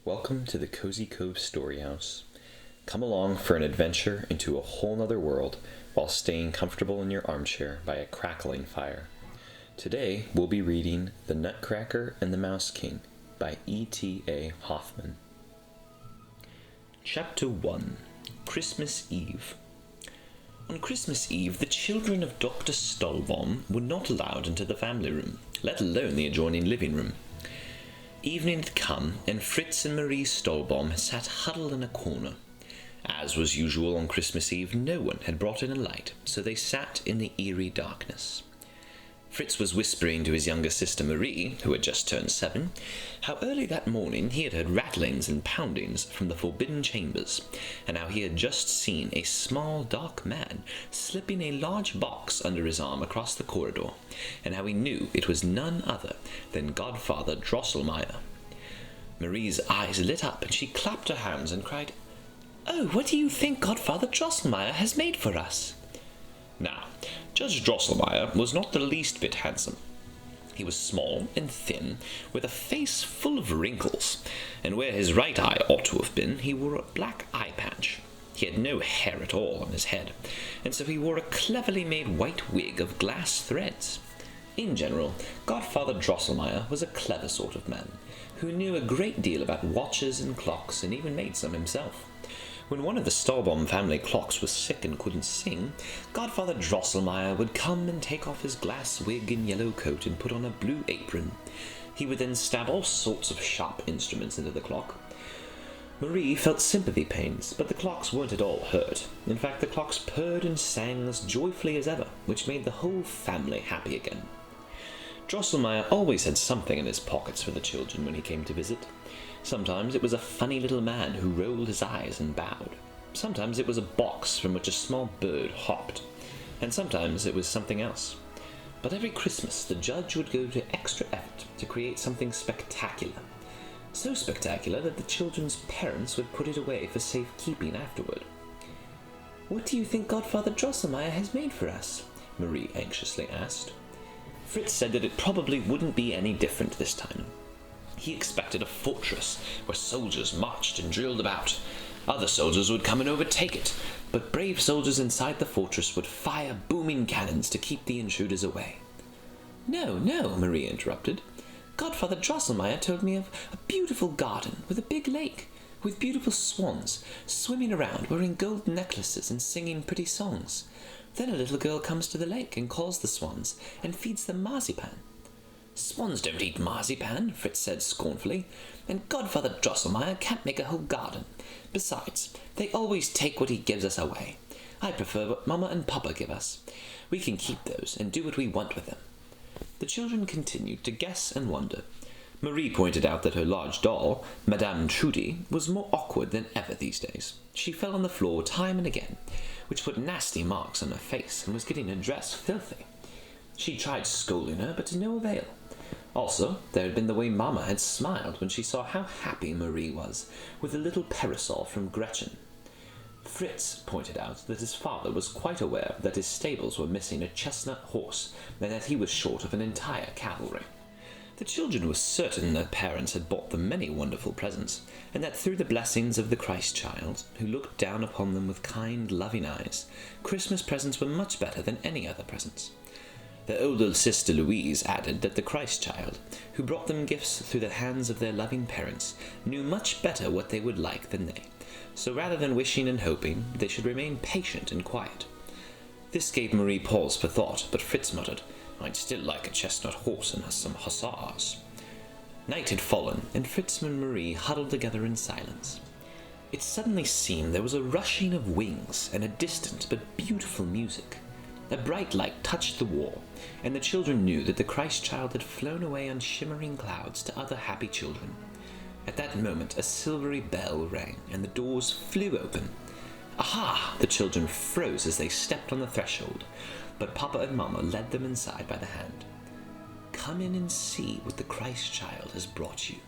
Welcome to the Cozy Cove Storyhouse. Come along for an adventure into a whole nother world while staying comfortable in your armchair by a crackling fire. Today we'll be reading The Nutcracker and the Mouse King by E.T.A. Hoffman. Chapter 1. Christmas Eve. On Christmas Eve, the children of Dr. Stolbaum were not allowed into the family room, let alone the adjoining living room. Evening had come, and Fritz and Marie Stolbaum sat huddled in a corner. As was usual on Christmas Eve, no one had brought in a light, so they sat in the eerie darkness. Fritz was whispering to his younger sister Marie, who had just turned 7, how early that morning he had heard rattlings and poundings from the forbidden chambers, and how he had just seen a small, dark man slipping a large box under his arm across the corridor, and how he knew it was none other than Godfather Drosselmeyer. Marie's eyes lit up, and she clapped her hands and cried, "Oh, what do you think Godfather Drosselmeyer has made for us?" Now, Judge Drosselmeyer was not the least bit handsome. He was small and thin, with a face full of wrinkles, and where his right eye ought to have been, he wore a black eye patch. He had no hair at all on his head, and so he wore a cleverly made white wig of glass threads. In general, Godfather Drosselmeyer was a clever sort of man, who knew a great deal about watches and clocks, and even made some himself. When one of the Stolbaum family clocks was sick and couldn't sing, Godfather Drosselmeyer would come and take off his glass wig and yellow coat and put on a blue apron. He would then stab all sorts of sharp instruments into the clock. Marie felt sympathy pains, but the clocks weren't at all hurt. In fact, the clocks purred and sang as joyfully as ever, which made the whole family happy again. Drosselmeyer always had something in his pockets for the children when he came to visit. Sometimes it was a funny little man who rolled his eyes and bowed. Sometimes it was a box from which a small bird hopped. And sometimes it was something else. But every Christmas the judge would go to extra effort to create something spectacular. So spectacular that the children's parents would put it away for safekeeping afterward. "What do you think Godfather Drosselmeyer has made for us?" Marie anxiously asked. Fritz said that it probably wouldn't be any different this time. He expected a fortress where soldiers marched and drilled about. Other soldiers would come and overtake it, but brave soldiers inside the fortress would fire booming cannons to keep the intruders away. "No, no," Marie interrupted. "Godfather Drosselmeyer told me of a beautiful garden with a big lake, with beautiful swans swimming around wearing gold necklaces and singing pretty songs. Then a little girl comes to the lake and calls the swans and feeds them marzipan." "Swans don't eat marzipan," Fritz said scornfully, "and Godfather Drosselmeyer can't make a whole garden. Besides, they always take what he gives us away. I prefer what Mama and Papa give us. We can keep those and do what we want with them." The children continued to guess and wonder. Marie pointed out that her large doll, Madame Trudy, was more awkward than ever these days. She fell on the floor time and again, which put nasty marks on her face and was getting her dress filthy. She tried scolding her, but to no avail. Also, there had been the way Mama had smiled when she saw how happy Marie was with the little parasol from Gretchen. Fritz pointed out that his father was quite aware that his stables were missing a chestnut horse and that he was short of an entire cavalry. The children were certain their parents had bought them many wonderful presents, and that through the blessings of the Christ child, who looked down upon them with kind, loving eyes, Christmas presents were much better than any other presents. Their older sister Louise added that the Christ child, who brought them gifts through the hands of their loving parents, knew much better what they would like than they, so rather than wishing and hoping, they should remain patient and quiet. This gave Marie pause for thought, but Fritz muttered, "I'd still like a chestnut horse and some hussars." Night had fallen, and Fritz and Marie huddled together in silence. It suddenly seemed there was a rushing of wings and a distant but beautiful music. A bright light touched the wall, and the children knew that the Christ child had flown away on shimmering clouds to other happy children. At that moment a silvery bell rang, and the doors flew open. "Aha!" The children froze as they stepped on the threshold, but Papa and Mama led them inside by the hand. "Come in and see what the Christ child has brought you,"